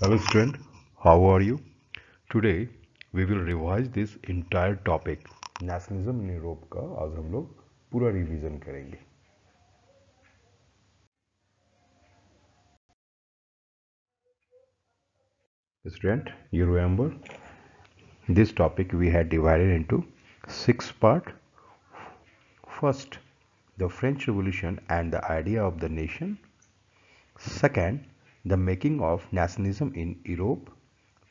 Hello student, how are you? Today we will revise this entire topic nationalism in Europe का आज हम लोग पूरा रिवीजन करेंगे. Student, you remember this topic we had divided into 6 parts. First, the French Revolution and the idea of the nation. Second, the making of nationalism in Europe.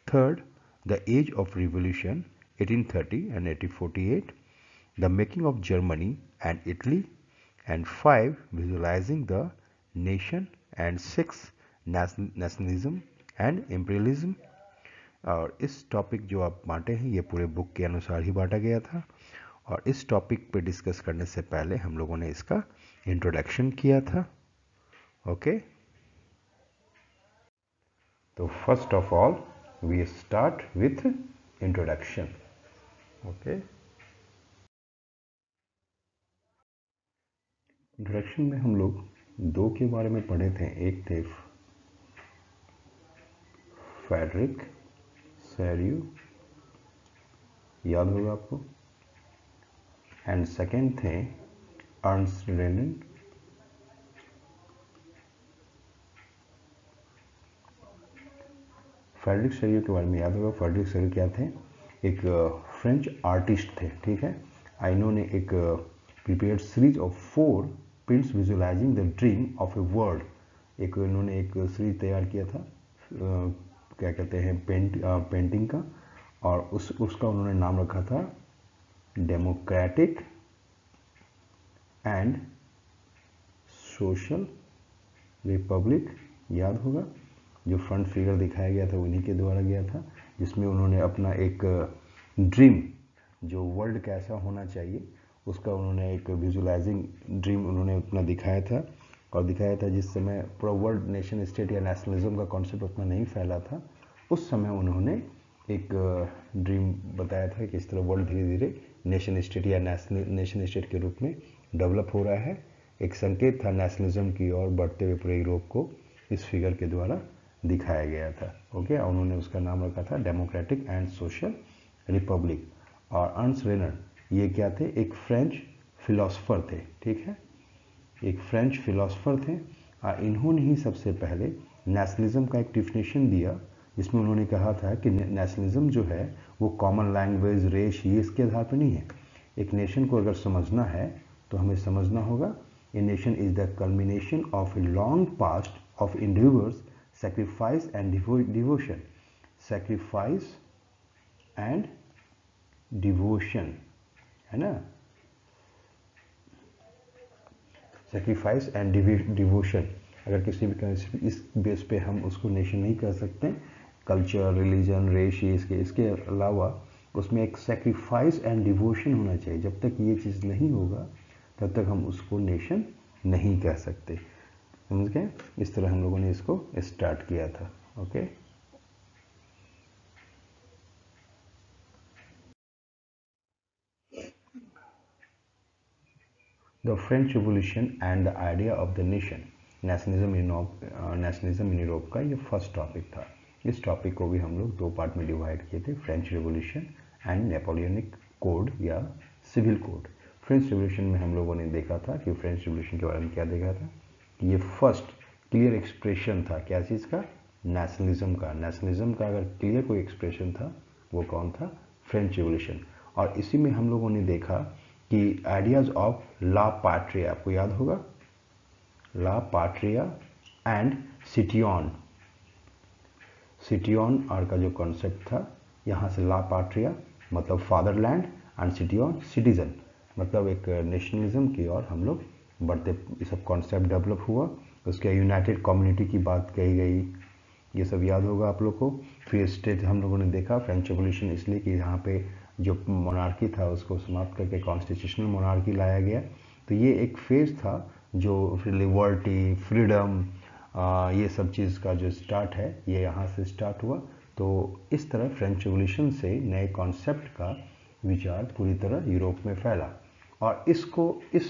Third, the age of revolution 1830 and 1848, the making of Germany and Italy, and 5, visualizing the nation, and 6, nationalism and imperialism. और इस topic जो आप बांटे हैं ये पूरे book के अनुसार ही बांटा गया था और इस टॉपिक पे डिस्कस करने से पहले हम लोगों ने इसका इंट्रोडक्शन किया था. ओके, तो first of all we start with introduction. Okay, introduction में हम लोग दो के बारे में पढ़े थे. एक थे फ्रेडरिक सैरियो, याद होगा आपको, एंड सेकेंड थे अर्नस्ट रेनन. फ्रेडरिक सैरियो के बारे में याद होगा. फ्रेडरिक सैरियो क्या थे? एक फ्रेंच आर्टिस्ट थे. ठीक है, इन्होंने एक prepared series of 4 prints visualising the dream of a world. एक इन्होंने एक सीरीज तैयार किया था, क्या कहते हैं, पेंटिंग का, और उसका उन्होंने नाम रखा था डेमोक्रेटिक एंड सोशल रिपब्लिक. याद होगा, जो फ्रंट फिगर दिखाया गया था उन्हीं के द्वारा गया था, जिसमें उन्होंने अपना एक ड्रीम, जो वर्ल्ड कैसा होना चाहिए उसका उन्होंने एक विजुअलाइजिंग ड्रीम उन्होंने अपना दिखाया था. और दिखाया था जिस समय पूरा वर्ल्ड नेशन स्टेट या नेशनलिज्म का कॉन्सेप्ट उतना नहीं फैला था, उस समय उन्होंने एक ड्रीम बताया था कि इस तरह वर्ल्ड धीरे धीरे नेशन स्टेट या नेशन स्टेट के रूप में डेवलप हो रहा है. एक संकेत था नेशनलिज्म की ओर बढ़ते हुए पूरे यूरोप को इस फिगर के द्वारा दिखाया गया था. ओके, उन्होंने उसका नाम रखा था डेमोक्रेटिक एंड सोशल रिपब्लिक. और अर्नस्ट रेनर ये क्या थे? एक फ्रेंच फिलोसफर थे. ठीक है, एक फ्रेंच फिलोसफर थे. इन्होंने ही सबसे पहले नेशनलिज्म का एक डिफिनेशन दिया, जिसमें उन्होंने कहा था कि नेशनलिज्म जो है वो कॉमन लैंग्वेज, रेस, ये इसके आधार पर नहीं है. एक नेशन को अगर समझना है तो हमें समझना होगा a nation is the culmination of a long past of individuals sacrifice and devotion. Sacrifice and devotion, है ना? Sacrifice and devotion. अगर किसी भी इस बेस पे हम उसको नेशन नहीं कह सकते. कल्चर, रिलीजन, रेस, इसके अलावा उसमें एक सेक्रीफाइस एंड डिवोशन होना चाहिए. जब तक ये चीज़ नहीं होगा तब तक हम उसको नेशन नहीं कह सकते. समझ गए? इस तरह हम लोगों ने इसको स्टार्ट किया था. Okay, the French revolution and the idea of the nation. Nationalism in Europe का ये फर्स्ट टॉपिक था. इस टॉपिक को भी हम लोग 2 पार्ट में डिवाइड किए थे, French revolution and Napoleonic code या सिविल कोड. फ्रेंच रिवॉल्यूशन में हम लोगों ने देखा था कि फ्रेंच रिवॉल्यूशन के बारे में क्या देखा था कि ये फर्स्ट क्लियर एक्सप्रेशन था क्या चीज़ का? नेशनलिज्म का. नेशनलिज्म का अगर क्लियर कोई एक्सप्रेशन था वो कौन था? French revolution. और इसी में हम लोगों ने देखा कि आइडियाज ऑफ ला पैट्रिया, आपको याद होगा, la patria and citoyen. Citoyen are का जो कॉन्सेप्ट था, यहाँ से ला पैट्रिया मतलब फादरलैंड एंड सिटियन सिटीजन, मतलब एक नेशनलिज्म की ओर हम लोग बढ़ते, ये सब कॉन्सेप्ट डेवलप हुआ. उसके यूनाइटेड कम्युनिटी की बात कही गई, ये सब याद होगा आप लोग को. फिर स्टेट हम लोगों ने देखा फ्रेंच रेवोल्यूशन इसलिए कि यहाँ पे जो मोनार्की था उसको समाप्त करके कॉन्स्टिट्यूशनल मोनार्की लाया गया. तो ये एक फेज था जो फिर लिबर्टी, फ्रीडम, ये सब चीज़ का जो स्टार्ट है ये यहाँ से स्टार्ट हुआ. तो इस तरह फ्रेंच रेवोल्यूशन से नए कॉन्सेप्ट का विचार पूरी तरह यूरोप में फैला. और इसको, इस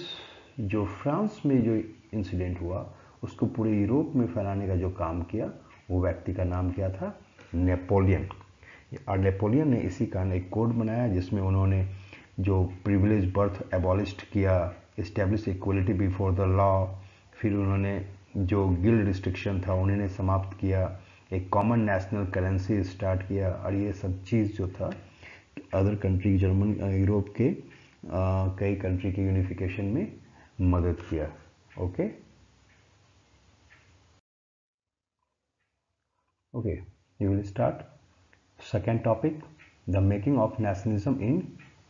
जो फ्रांस में जो इंसिडेंट हुआ उसको पूरे यूरोप में फैलाने का जो काम किया वो व्यक्ति का नाम क्या था? नेपोलियन। और नेपोलियन ने इसी कारण एक कोड बनाया जिसमें उन्होंने जो प्रिविलेज बर्थ एबॉलिस्ट किया, establish equality before the law, फिर उन्होंने जो गिल्ड रिस्ट्रिक्शन था उन्होंने समाप्त किया, एक कॉमन नेशनल करेंसी स्टार्ट किया, और ये सब चीज़ जो था अदर कंट्री जर्मन यूरोप के कई कंट्री के यूनिफिकेशन में मदद किया। Okay okay, you will start second topic, the making of nationalism in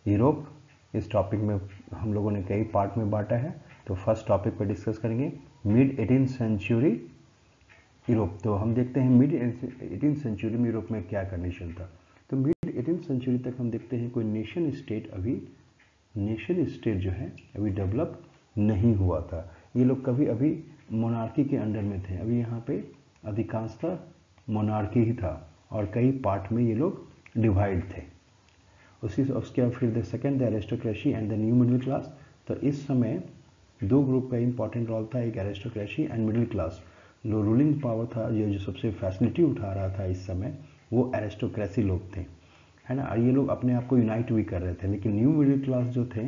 Europe. इस टॉपिक में हम लोगों ने कई पार्ट में बांटा है। तो फर्स्ट टॉपिक पे डिस्कस करेंगे मिड 18th सेंचुरी यूरोप। तो हम देखते हैं मिड 18th सेंचुरी में यूरोप में क्या कंडीशन था। तो मिड 18th सेंचुरी तक हम देखते हैं कोई नेशन स्टेट जो है अभी डेवलप नहीं हुआ था। ये लोग कभी अभी मोनार्की के अंडर में थे। अभी यहाँ पे अधिकांशतः मोनार्की ही था और कई पार्ट में ये लोग डिवाइड थे। उसके बाद फिर the second the aristocracy and the new middle class. तो इस समय दो ग्रुप का इंपॉर्टेंट रोल था, एक एरिस्टोक्रेसी एंड मिडिल क्लास। जो रूलिंग पावर था, जो सबसे फैसिलिटी उठा रहा था इस समय, वो एरिस्टोक्रेसी लोग थे, है ना। और ये लोग अपने आप को यूनाइट भी कर रहे थे। लेकिन न्यू मिडिल क्लास जो थे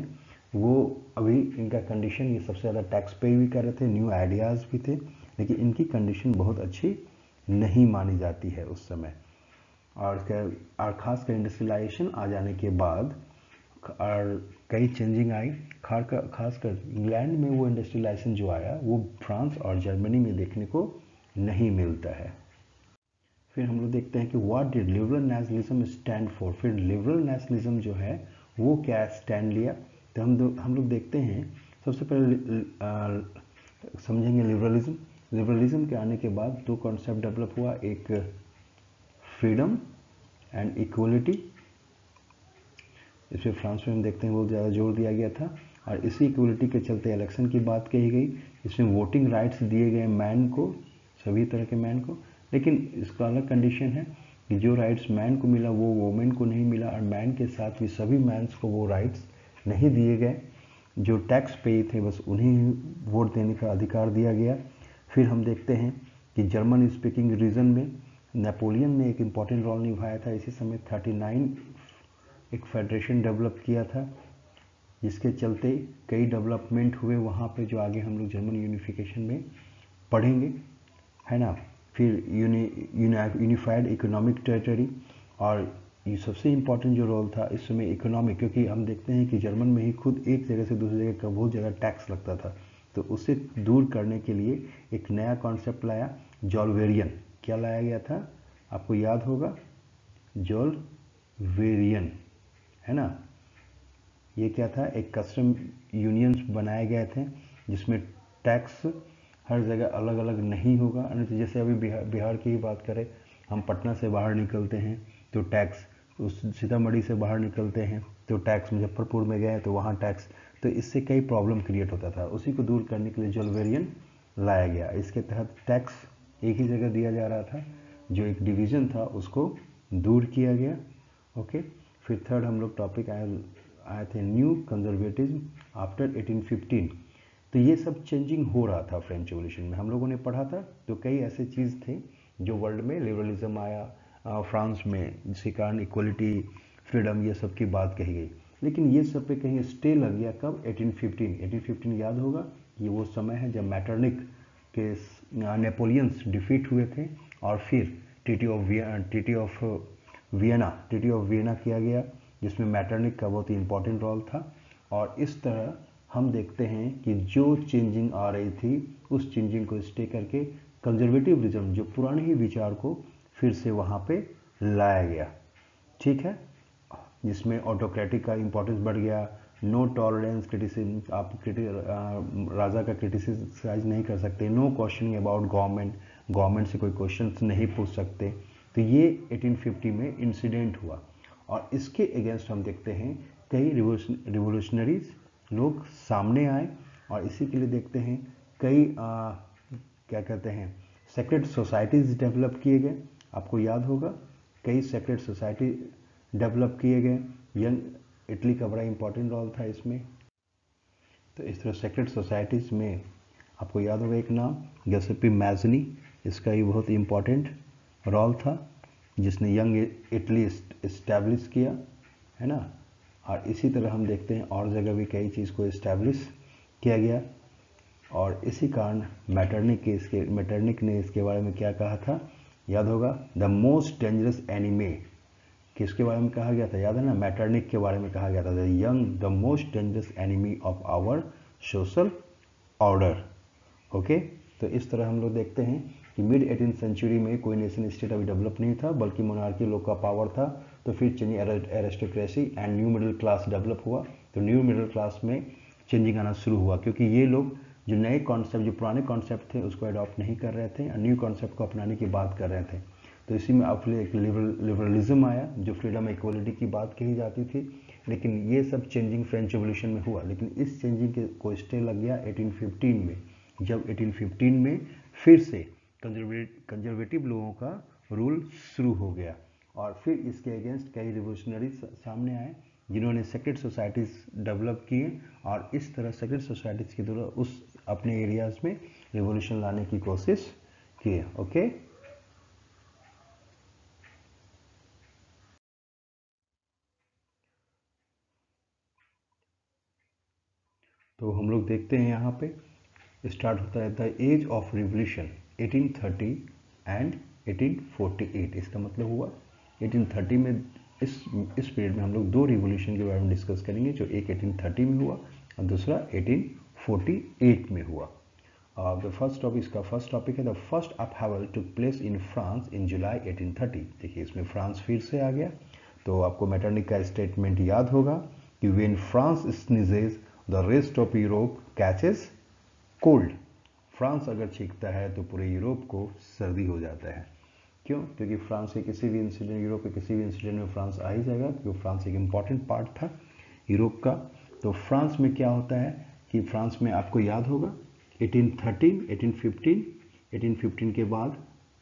वो अभी इनका कंडीशन, ये सबसे ज़्यादा टैक्स पे भी कर रहे थे, न्यू आइडियाज़ भी थे, लेकिन इनकी कंडीशन बहुत अच्छी नहीं मानी जाती है उस समय। और खासकर इंडस्ट्रियलाइजेशन आ जाने के बाद और कई चेंजिंग आई। खासकर इंग्लैंड में वो इंडस्ट्रियलाइजेशन जो आया वो फ्रांस और जर्मनी में देखने को नहीं मिलता है। फिर हम लोग देखते हैं कि what did liberal nationalism stand for. फिर लिबरल नेशनलिज्म जो है वो क्या स्टैंड लिया। तो हम लोग देखते हैं, सबसे पहले समझेंगे लिबरलिज्म। लिबरलिज्म के आने के बाद दो कॉन्सेप्ट डेवलप हुआ, एक फ्रीडम एंड इक्वलिटी। इसमें फ्रांस में हम देखते हैं बहुत ज़्यादा जोर दिया गया था, और इसी इक्वलिटी के चलते इलेक्शन की बात कही गई। इसमें वोटिंग राइट्स दिए गए मैन को, सभी तरह के मैन को। लेकिन इसका अलग कंडीशन है कि जो राइट्स मैन को मिला वो वोमेन को नहीं मिला, और मैन के साथ भी सभी मैन्स को वो राइट्स नहीं दिए गए। जो टैक्स पे थे बस उन्हीं वोट देने का अधिकार दिया गया। फिर हम देखते हैं कि जर्मन स्पीकिंग रीजन में नेपोलियन ने एक इम्पॉर्टेंट रोल निभाया था। इसी समय 39 एक फेडरेशन डेवलप किया था, जिसके चलते कई डेवलपमेंट हुए वहाँ पे, जो आगे हम लोग जर्मन यूनिफिकेशन में पढ़ेंगे, है ना। फिर यूनिफाइड इकोनॉमिक टेरिटरी, और ये सबसे इम्पॉर्टेंट जो रोल था इस समय इकोनॉमिक, क्योंकि हम देखते हैं कि जर्मन में ही खुद एक जगह से दूसरी जगह का बहुत ज़्यादा टैक्स लगता था। तो उससे दूर करने के लिए एक नया कॉन्सेप्ट लाया, जोल्वेरियन। क्या लाया गया था आपको याद होगा, जोल्वेरियन, है ना। ये क्या था, एक कस्टम यूनियंस बनाए गए थे जिसमें टैक्स हर जगह अलग अलग नहीं होगा। तो जैसे अभी बिहार की ही बात करें, हम पटना से बाहर निकलते हैं तो टैक्स, उस सीतामढ़ी से बाहर निकलते हैं तो टैक्स, मुजफ्फरपुर में गए तो वहाँ टैक्स। तो इससे कई प्रॉब्लम क्रिएट होता था। उसी को दूर करने के लिए जोल्वेरियन लाया गया। इसके तहत टैक्स एक ही जगह दिया जा रहा था, जो एक डिवीज़न था उसको दूर किया गया। ओके, फिर थर्ड हम लोग टॉपिक आए थे न्यू कंजर्वेटिज्म आफ्टर 1815। तो ये सब चेंजिंग हो रहा था फ्रेंच रिवॉल्यूशन में, हम लोगों ने पढ़ा था। तो कई ऐसे चीज़ थे जो वर्ल्ड में लिबरलिज्म आया फ्रांस में, जिसके कारण इक्वलिटी, फ्रीडम, ये सब की बात कही गई। लेकिन ये सब पे कहीं स्टे लग गया कब, 1815 याद होगा, ये वो समय है जब मैटरनिक के नेपोलियंस डिफीट हुए थे, और फिर ट्रीटी ऑफ वियना किया गया, जिसमें मैटरनिक का बहुत ही इंपॉर्टेंट रोल था। और इस तरह हम देखते हैं कि जो चेंजिंग आ रही थी उस चेंजिंग को स्टे करके कंजर्वेटिविज्म, जो पुराने ही विचार को फिर से वहाँ पे लाया गया, ठीक है, जिसमें ऑटोक्रेटिक का इंपॉर्टेंस बढ़ गया। नो टॉलरेंस क्रिटिसिज्म, आप राजा का क्रिटिसाइज नहीं कर सकते। नो क्वेश्चनिंग अबाउट गवर्नमेंट से कोई क्वेश्चन नहीं पूछ सकते। तो ये 1850 में इंसिडेंट हुआ, और इसके अगेंस्ट हम देखते हैं कई रिवोल्यूशनरीज लोग सामने आए, और इसी के लिए देखते हैं कई क्या कहते हैं सेक्रेट सोसाइटीज़ डेवलप किए गए। आपको याद होगा कई सेक्रेट सोसाइटी डेवलप किए गए। यंग इटली का बड़ा इंपॉर्टेंट रोल था इसमें। तो इस तरह सेक्रेट सोसाइटीज़ में आपको याद होगा एक नाम, गिउसेप्पे मैज़नी, इसका ये बहुत इम्पोर्टेंट रोल था, जिसने यंग इटली इस्टेब्लिश किया, है ना। और इसी तरह हम देखते हैं और जगह भी कई चीज़ को इस्टेब्लिश किया गया। और इसी कारण मैटरनिक ने इसके बारे में क्या कहा था, याद होगा, द मोस्ट डेंजरस एनिमे किसके बारे में कहा गया था, याद है ना, मैटरनिक के बारे में कहा गया था, the most dangerous enemy of our social order. Okay, तो इस तरह हम लोग देखते हैं कि मिड 18th सेंचुरी में कोई नेशन स्टेट अभी डेवलप नहीं था, बल्कि मोनार्की लोग का पावर था। तो फिर changing aristocracy and new middle class develop हुआ। तो न्यू मिडिल क्लास में चेंजिंग आना शुरू हुआ, क्योंकि ये लोग जो नए कॉन्सेप्ट, जो पुराने कॉन्सेप्ट थे उसको अडॉप्ट नहीं कर रहे थे और न्यू कॉन्सेप्ट को अपनाने की बात कर रहे थे। तो इसी में अपने एक लिबरलिज्म आया, जो फ्रीडम इक्वलिटी की बात कही जाती थी। लेकिन ये सब चेंजिंग फ्रेंच रेवोल्यूशन में हुआ, लेकिन इस चेंजिंग को स्टे लग गया 1815 में, जब 1815 में फिर से कंजर्वेटिव लोगों का रूल शुरू हो गया। और फिर इसके अगेंस्ट कई रिवोल्यूशनरी सामने आए, जिन्होंने सेक्रेट सोसाइटीज़ डेवलप किए, और इस तरह सेक्रेट सोसाइटीज़ के द्वारा उस अपने एरियाज़ में रिवोल्यूशन लाने की कोशिश किए। ओके, तो हम लोग देखते हैं यहाँ पे स्टार्ट होता रहता है एज ऑफ रिवोल्यूशन 1830 एंड 1848। इसका मतलब हुआ 1830 में, इस पीरियड में हम लोग दो रिवोल्यूशन के बारे में डिस्कस करेंगे, जो एक 1830 में हुआ और दूसरा 1848 में हुआ। द फर्स्ट टॉपिक, इसका फर्स्ट टॉपिक है the first upheaval took place in France in July 1830। देखिए इसमें फ्रांस फिर से आ गया। तो आपको मैटरनिक का स्टेटमेंट याद होगा कि when France sneezes the rest of Europe catches cold. France अगर छींकता है तो पूरे यूरोप को सर्दी हो जाता है। क्यों? क्योंकि फ्रांस के किसी भी इंसिडेंट, यूरोप के किसी भी इंसिडेंट में फ्रांस आ ही जाएगा, क्योंकि फ्रांस एक इम्पॉर्टेंट पार्ट था यूरोप का। तो फ्रांस में क्या होता है कि फ्रांस में आपको याद होगा 1815 के बाद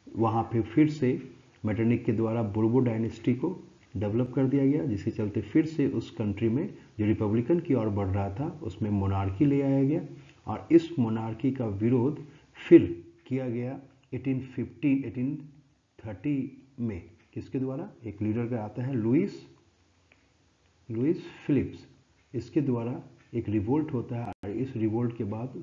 वहाँ पे फिर से मैटरनिक के द्वारा बोर्बो डायनेस्टी को डेवलप कर दिया गया, जिसके चलते फिर से उस कंट्री में जो रिपब्लिकन की ओर बढ़ रहा था उसमें मोनार्की ले आया गया। और इस मोनार्की का विरोध फिर किया गया 1830 में, किसके द्वारा, एक लीडर का आता है लुइस फिलिप्स, इसके द्वारा एक रिवोल्ट होता है। और इस रिवोल्ट के बाद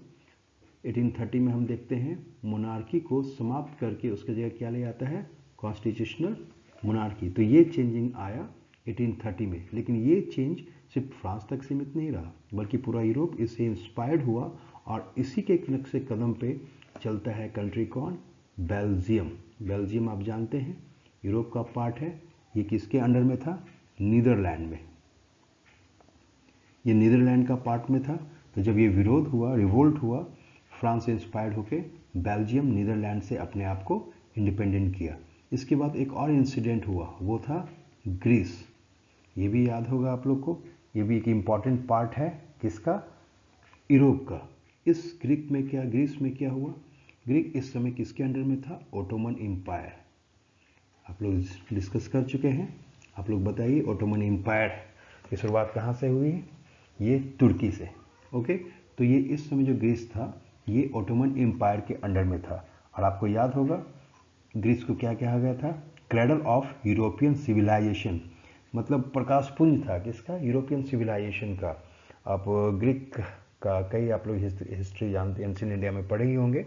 1830 में हम देखते हैं मोनार्की को समाप्त करके उसके जगह क्या ले आता है, कॉन्स्टिट्यूशनल मोनार्की। तो ये चेंजिंग आया 1830 में। लेकिन ये चेंज सिर्फ फ्रांस तक सीमित नहीं रहा, बल्कि पूरा यूरोप इससे इंस्पायर्ड हुआ। और इसी के नक्शे कदम पे चलता है कंट्री कौन, बेल्जियम। बेल्जियम आप जानते हैं यूरोप का पार्ट है। ये किसके अंडर में था, नीदरलैंड में, ये नीदरलैंड का पार्ट में था। तो जब ये विरोध हुआ, रिवोल्ट हुआ, फ्रांस से इंस्पायर्ड होकर बेल्जियम नीदरलैंड से अपने आप को इंडिपेंडेंट किया। इसके बाद एक और इंसिडेंट हुआ, वो था ग्रीस। ये भी याद होगा आप लोग को, ये भी एक इम्पॉर्टेंट पार्ट है किसका, यूरोप का। इस ग्रीस में क्या हुआ, ग्रीक इस समय किसके अंडर में था, ओटोमन एम्पायर। आप लोग डिस्कस कर चुके हैं। आप लोग बताइए ओटोमन एम्पायर की शुरुआत कहाँ से हुई है, ये तुर्की से। ओके, तो ये इस समय जो ग्रीस था ये ओटोमन एम्पायर के अंडर में था। और आपको याद होगा ग्रीस को क्या कहा गया था, क्रेडल ऑफ यूरोपियन सिविलाइजेशन, मतलब प्रकाश पुंज था किसका, यूरोपियन सिविलाइजेशन का। आप ग्रीक का कई आप लोग हिस्ट्री जानते हैं, एंशिएंट इंडिया में पढ़े ही होंगे।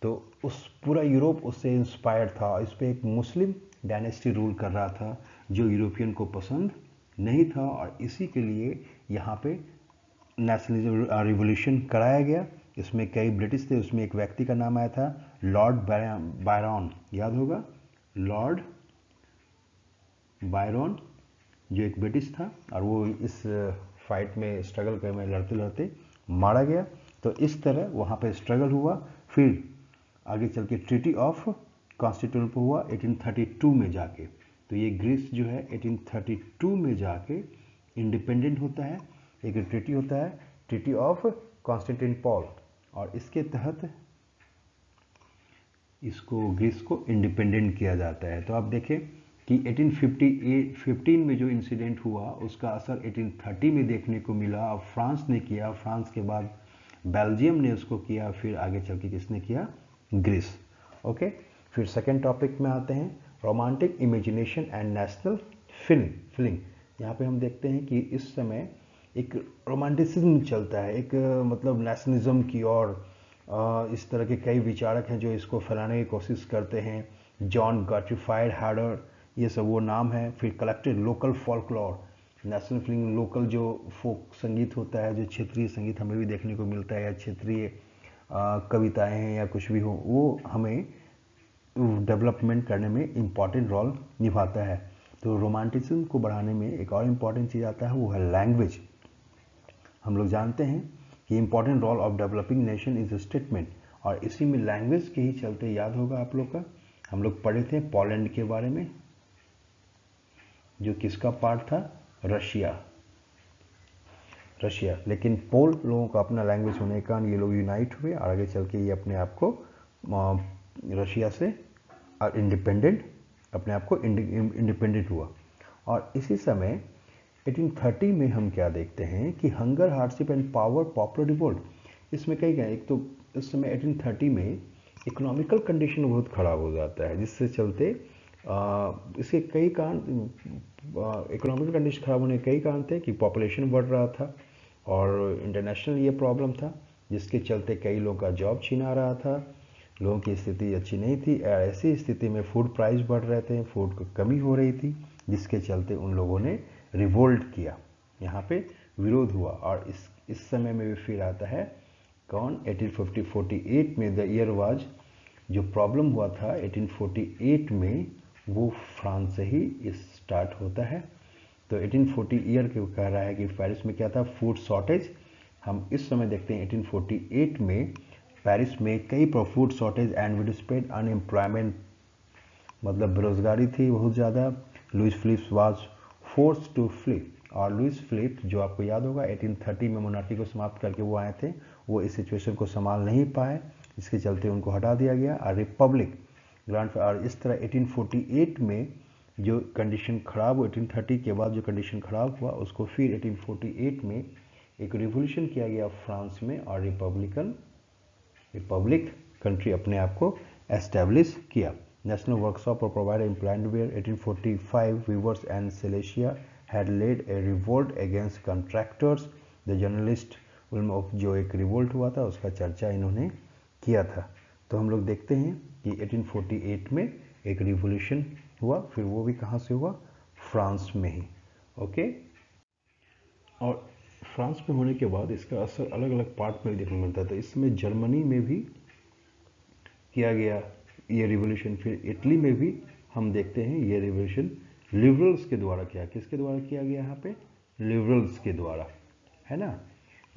तो उस पूरा यूरोप उससे इंस्पायर्ड था। इस पर एक मुस्लिम डायनेस्टी रूल कर रहा था जो यूरोपियन को पसंद नहीं था, और इसी के लिए यहाँ पे नेशनलिज्म रिवोल्यूशन कराया गया। इसमें कई ब्रिटिश थे, उसमें एक व्यक्ति का नाम आया था लॉर्ड बायरन, याद होगा, लॉर्ड बायरन, जो एक ब्रिटिश था, और वो इस फाइट में स्ट्रगल कर में लड़ते लड़ते मारा गया। तो इस तरह वहाँ पे स्ट्रगल हुआ। फिर आगे चल के ट्रीटी ऑफ कॉन्स्टिट्यूशन हुआ 1832 में जाके। तो ये ग्रीस जो है 1832 में जाके इंडिपेंडेंट होता है। एक ट्रीटी होता है, ट्रीटी ऑफ कॉन्स्टेंटिनोपल, और इसके तहत इसको ग्रीस को इंडिपेंडेंट किया जाता है। तो आप देखें कि 1815 में जो इंसिडेंट हुआ उसका असर 1830 में देखने को मिला। और फ्रांस ने किया, फ्रांस के बाद बेल्जियम ने उसको किया, फिर आगे चल के किसने किया, ग्रीस। ओके, फिर सेकेंड टॉपिक में आते हैं, romantic imagination and national feeling. यहाँ पे हम देखते हैं कि इस समय एक रोमांटिसिज्म चलता है, एक मतलब नेशनलिज्म की ओर। इस तरह के कई विचारक हैं जो इसको फैलाने की कोशिश करते हैं। जॉन गॉटफ्राइड हैडर, ये सब वो नाम है। फिर collected local folklore, national feeling, local जो फोक संगीत होता है, जो क्षेत्रीय संगीत हमें भी देखने को मिलता है, या क्षेत्रीय कविताएं हैं या कुछ भी हो, वो हमें डेवलपमेंट करने में इम्पॉर्टेंट रोल निभाता है। तो रोमांटिसिज्म को बढ़ाने में एक और इम्पॉर्टेंट चीज़ आता है, वो है लैंग्वेज। हम लोग जानते हैं कि important role of developing nation is statement, और इसी में लैंग्वेज के ही चलते याद होगा आप लोग का, हम लोग पढ़े थे पोलैंड के बारे में, जो किसका पार्ट था, रशिया। लेकिन पोल लोगों का अपना लैंग्वेज होने के कारण ये लोग यूनाइट हुए और आगे चल के ये अपने आप को रशिया से इंडिपेंडेंट, अपने आप को इंडिपेंडेंट हुआ। और इसी समय 1830 में हम क्या देखते हैं कि hunger, hardship and power, popular revolt, इसमें कई गए। एक तो इस समय 1830 में इकोनॉमिकल कंडीशन बहुत ख़राब हो जाता है, जिससे चलते इसके कई कारण, इकोनॉमिकल कंडीशन ख़राब होने के कई कारण थे कि पॉपुलेशन बढ़ रहा था और इंटरनेशनल ये प्रॉब्लम था, जिसके चलते कई लोगों का जॉब छीना रहा था, लोगों की स्थिति अच्छी नहीं थी। ऐसी स्थिति में फूड प्राइस बढ़ रहे थे, फूड की कमी हो रही थी, जिसके चलते उन लोगों ने रिवोल्ट किया, यहाँ पे विरोध हुआ। और इस समय में भी फिर आता है कौन, 1848 में द ईयर वाज, जो प्रॉब्लम हुआ था 1848 में, वो फ्रांस से ही स्टार्ट होता है। तो 1840 ईयर के कह रहा है कि पेरिस में क्या था, फूड शॉर्टेज। हम इस समय देखते हैं 1848 में पेरिस में कई food shortage and widespread unemployment, मतलब बेरोजगारी थी बहुत ज़्यादा। Louis Philips was forced to flee, और लुइस फिलिप जो आपको याद होगा 1830 में मोनार्की को समाप्त करके वो आए थे, वो इस सिचुएशन को संभाल नहीं पाए, इसके चलते उनको हटा दिया गया और रिपब्लिक ग्रांट। और इस तरह 1848 में जो कंडीशन खराब हुई, 1830 के बाद जो कंडीशन खराब हुआ, उसको फिर 1848 में एक रिवोल्यूशन किया गया फ्रांस में, और रिपब्लिक कंट्री अपने आप को एस्टेब्लिश किया। National workshop for provide employment where 1845 weavers and Silesia had led a revolt against contractors the journalist, जो एक रिवोल्ट हुआ था उसका चर्चा इन्होंने किया था। तो हम लोग देखते हैं कि 1848 में एक रिवोल्यूशन हुआ, फिर वो भी कहाँ से हुआ, फ्रांस में ही। ओके, और फ्रांस में होने के बाद इसका असर अलग अलग पार्ट में देखने को मिलता था। इस समय जर्मनी में भी किया गया ये रिवोल्यूशन, फिर इटली में भी हम देखते हैं ये रिवोल्यूशन लिबरल्स के द्वारा किया। किसके द्वारा किया गया यहाँ पे, लिबरल्स के द्वारा, है ना।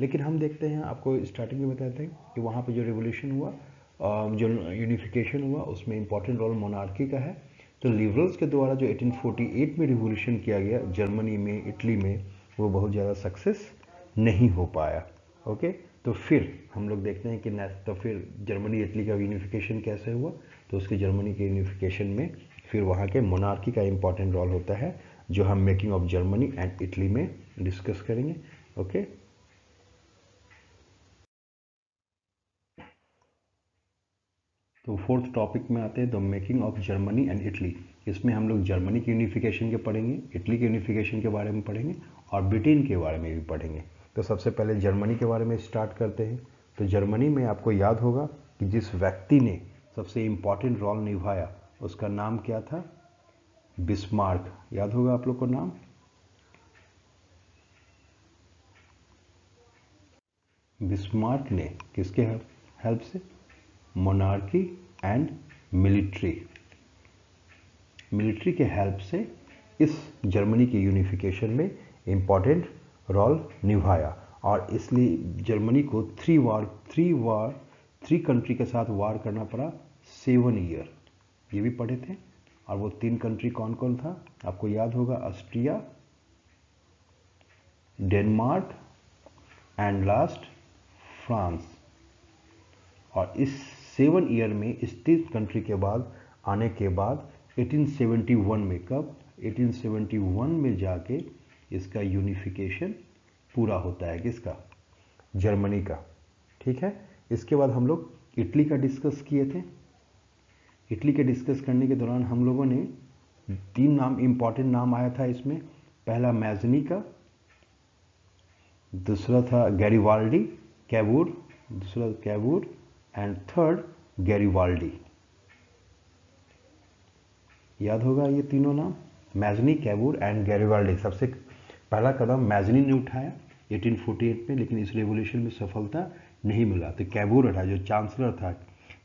लेकिन हम देखते हैं, आपको स्टार्टिंग में बताते हैं कि वहाँ पे जो रिवोल्यूशन हुआ, जो यूनिफिकेशन हुआ, उसमें इंपॉर्टेंट रोल मोनार्की का है। तो लिबरल्स के द्वारा जो 1848 में रिवोल्यूशन किया गया जर्मनी में, इटली में, वो बहुत ज़्यादा सक्सेस नहीं हो पाया। ओके, तो फिर हम लोग देखते हैं कि तो फिर जर्मनी इटली का यूनिफिकेशन कैसे हुआ। तो उसकी जर्मनी के यूनिफिकेशन में फिर वहाँ के मोनार्की का इम्पॉर्टेंट रोल होता है, जो हम making of Germany and Italy में डिस्कस करेंगे। ओके, तो फोर्थ टॉपिक में आते हैं, the making of Germany and Italy. इसमें हम लोग जर्मनी के यूनिफिकेशन के पढ़ेंगे, इटली के यूनिफिकेशन के बारे में पढ़ेंगे, और ब्रिटेन के बारे में भी पढ़ेंगे। तो सबसे पहले जर्मनी के बारे में स्टार्ट करते हैं। तो जर्मनी में आपको याद होगा कि जिस व्यक्ति ने सबसे इम्पॉर्टेंट रोल निभाया, उसका नाम क्या था, बिस्मार्क। याद होगा आप लोग को नाम। बिस्मार्क ने किसके हेल्प से, मोनार्की एंड मिलिट्री के हेल्प से इस जर्मनी के यूनिफिकेशन में इम्पॉर्टेंट रोल निभाया। और इसलिए जर्मनी को थ्री कंट्री के साथ वार करना पड़ा 7 ईयर, ये भी पढ़े थे। और वो 3 कंट्री कौन कौन था, आपको याद होगा, Austria, Denmark and last France. और इस 7 ईयर में इस 3 कंट्री के बाद आने के बाद 1871 में, कब, 1871 में जाके इसका यूनिफिकेशन पूरा होता है, किसका, जर्मनी का। ठीक है, इसके बाद हम लोग इटली का डिस्कस किए थे। इटली के डिस्कस करने के दौरान हम लोगों ने 3 नाम, इंपॉर्टेंट नाम आया था इसमें। पहला मैजनी का, दूसरा था गैरिबाल्डी, कैबूर, दूसरा कैबूर, एंड थर्ड गैरिबाल्डी। याद होगा ये तीनों नाम, मैजनी, कैबूर एंड गैरिबाल्डी। सबसे पहला कदम मैजनी ने उठाया 1848 में, लेकिन इस रेवोल्यूशन में सफलता नहीं मिला। तो कैबूर था जो चांसलर था,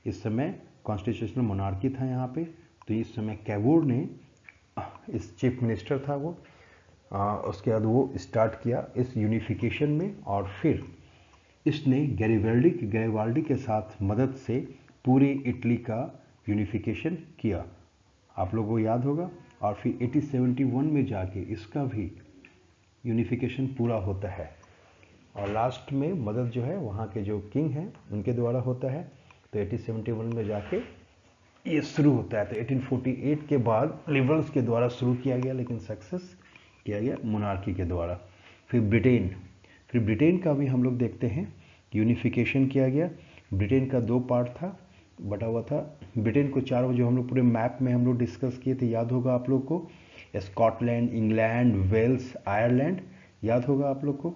इस समय कॉन्स्टिट्यूशनल मोनार्की था यहाँ पे, तो इस समय कैबूर ने, इस चीफ मिनिस्टर था वो, उसके बाद वो स्टार्ट किया इस यूनिफिकेशन में, और फिर इसने गैरिबाल्डी के साथ मदद से पूरी इटली का यूनिफिकेशन किया, आप लोगों को याद होगा। और फिर 1871 में जाके इसका भी यूनिफिकेशन पूरा होता है, और लास्ट में मदद जो है वहाँ के जो किंग हैं उनके द्वारा होता है। तो 1871 में जाके ये शुरू होता है। तो 1848 के बाद लिबरल्स के द्वारा शुरू किया गया, लेकिन सक्सेस किया गया मोनार्की के द्वारा। फिर ब्रिटेन का भी हम लोग देखते हैं, यूनिफिकेशन किया गया। ब्रिटेन का 2 पार्ट था, बटा हुआ था। ब्रिटेन को 4, जो हम लोग पूरे मैप में हम लोग डिस्कस किए थे, याद होगा आप लोग को, स्कॉटलैंड, इंग्लैंड, वेल्स, आयरलैंड, याद होगा आप लोग को,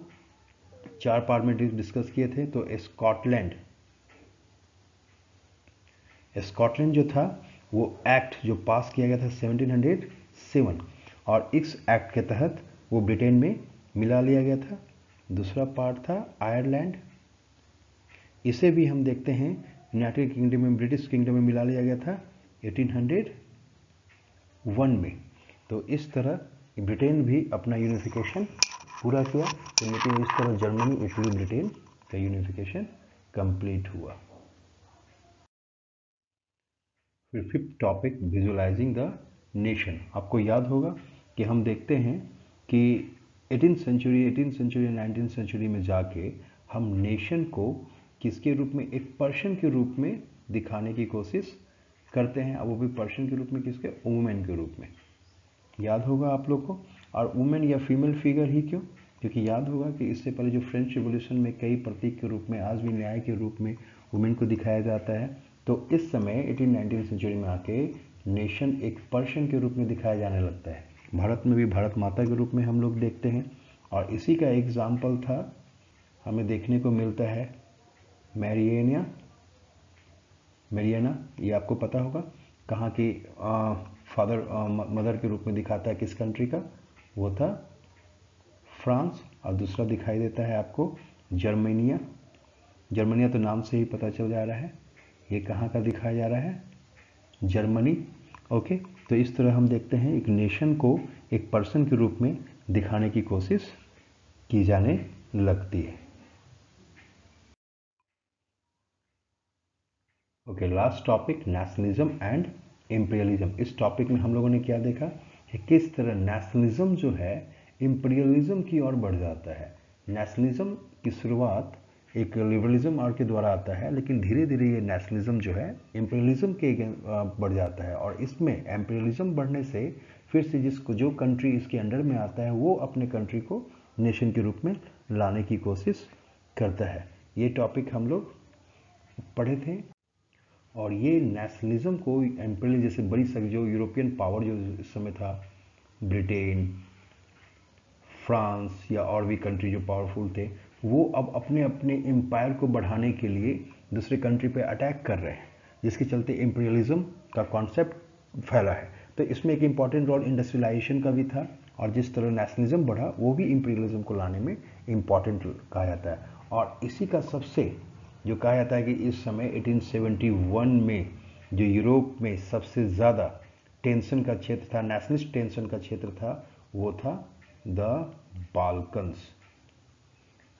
4 पार्ट में डिस्कस किए थे। तो स्कॉटलैंड जो था वो एक्ट जो पास किया गया था 1707, और इस एक्ट के तहत वो ब्रिटेन में मिला लिया गया था। दूसरा पार्ट था आयरलैंड, इसे भी हम देखते हैं यूनाइटेड किंगडम में, ब्रिटिश किंगडम में मिला लिया गया था 1801 में। तो इस तरह ब्रिटेन भी अपना यूनिफिकेशन पूरा किया। तो लेकिन इस तरह जर्मनी, इटली, ब्रिटेन का यूनिफिकेशन कंप्लीट हुआ। फिर 5th topic, visualising the nation. आपको याद होगा कि हम देखते हैं कि 18th सेंचुरी, 19th सेंचुरी में जाके हम नेशन को किसके रूप में, एक पर्सन के रूप में दिखाने की कोशिश करते हैं। अब वो भी पर्सन के रूप में, किसके, वुमेन के रूप में। याद होगा आप लोग को। और वुमेन या फीमेल फिगर ही क्यों, क्योंकि याद होगा कि इससे पहले जो फ्रेंच रिवॉल्यूशन में कई प्रतीक के रूप में, आज भी न्याय के रूप में वुमेन को दिखाया जाता है। तो इस समय 19th सेंचुरी में आके नेशन एक पर्सन के रूप में दिखाया जाने लगता है। भारत में भी भारत माता के रूप में हम लोग देखते हैं, और इसी का एग्जाम्पल था, हमें देखने को मिलता है मैरियाना, ये आपको पता होगा, कहाँ की मदर के रूप में दिखाता है, किस कंट्री का, वो था फ्रांस। और दूसरा दिखाई देता है आपको जर्मनिया तो नाम से ही पता चल जा रहा है, ये कहाँ का दिखाया जा रहा है, जर्मनी। ओके, तो इस तरह हम देखते हैं एक नेशन को एक पर्सन के रूप में दिखाने की कोशिश की जाने लगती है। Okay, last topic, nationalism and imperialism. इस टॉपिक में हम लोगों ने क्या देखा कि किस तरह नेशनलिज्म जो है इंपीरियलिज्म की ओर बढ़ जाता है। नेशनलिज्म की शुरुआत एक लिबरलिज्म और के द्वारा आता है, लेकिन धीरे धीरे ये नेशनलिज्म जो है इंपीरियलिज्म के बढ़ जाता है, और इसमें इंपीरियलिज्म बढ़ने से फिर से जो कंट्री इसके अंडर में आता है वो अपने कंट्री को नेशन के रूप में लाने की कोशिश करता है। ये टॉपिक हम लोग पढ़े थे, और ये नेशनलिज्म को एम्पीरियल, जैसे बड़ी सारी जो यूरोपियन पावर जो इस समय था, ब्रिटेन, फ्रांस या और भी कंट्री जो पावरफुल थे, वो अब अपने अपने एम्पायर को बढ़ाने के लिए दूसरे कंट्री पे अटैक कर रहे हैं, जिसके चलते इम्पीरियलिज्म का कॉन्सेप्ट फैला है। तो इसमें एक इम्पॉर्टेंट रोल इंडस्ट्रियलाइजेशन का भी था, और जिस तरह नेशनलिज्म बढ़ा वो भी इम्पीरियलिज्म को लाने में इम्पॉर्टेंट कहा जाता है। और इसी का सबसे जो कहा जाता है कि इस समय 1871 में जो यूरोप में सबसे ज़्यादा टेंशन का क्षेत्र था, नेशनलिस्ट टेंशन का क्षेत्र था, वो था द बाल्कन्स।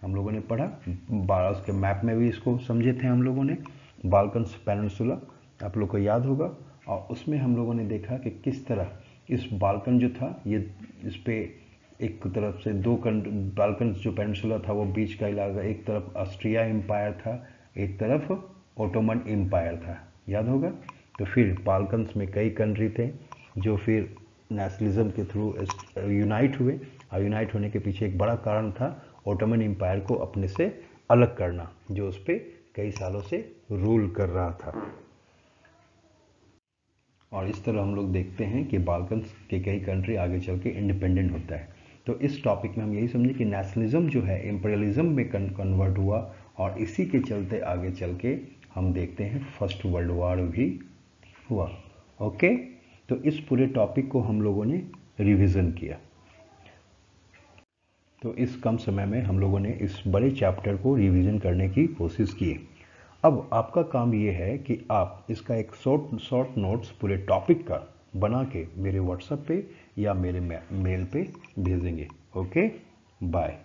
हम लोगों ने पढ़ा, उसके मैप में भी इसको समझे थे हम लोगों ने, बाल्कन्स पेनिनसुला आप लोग को याद होगा। और उसमें हम लोगों ने देखा कि किस तरह इस बाल्कन जो था, ये इस पे एक तरफ से बाल्कन जो पेनिनसुला था वो बीच का इलाका, एक तरफ ऑस्ट्रिया एम्पायर था, एक तरफ ओटोमन एम्पायर था, याद होगा। तो फिर बाल्कन्स में कई कंट्री थे जो फिर नेशनलिज्म के थ्रू यूनाइट हुए, और यूनाइट होने के पीछे एक बड़ा कारण था ओटोमन एम्पायर को अपने से अलग करना, जो उस पर कई सालों से रूल कर रहा था। और इस तरह हम लोग देखते हैं कि बाल्कन्स के कई कंट्री आगे चल के इंडिपेंडेंट होता है। तो इस टॉपिक में हम यही समझे कि नेशनलिज्म जो है इम्पीरियलिज्म में कन्वर्ट हुआ और इसी के चलते आगे चल के हम देखते हैं फर्स्ट वर्ल्ड वॉर भी हुआ। ओके, तो इस पूरे टॉपिक को हम लोगों ने रिवीजन किया। तो इस कम समय में हम लोगों ने इस बड़े चैप्टर को रिवीजन करने की कोशिश की। अब आपका काम ये है कि आप इसका एक शॉर्ट नोट्स पूरे टॉपिक का बना के मेरे व्हाट्सएप पे या मेरे मेल पे भेजेंगे। Okay, bye.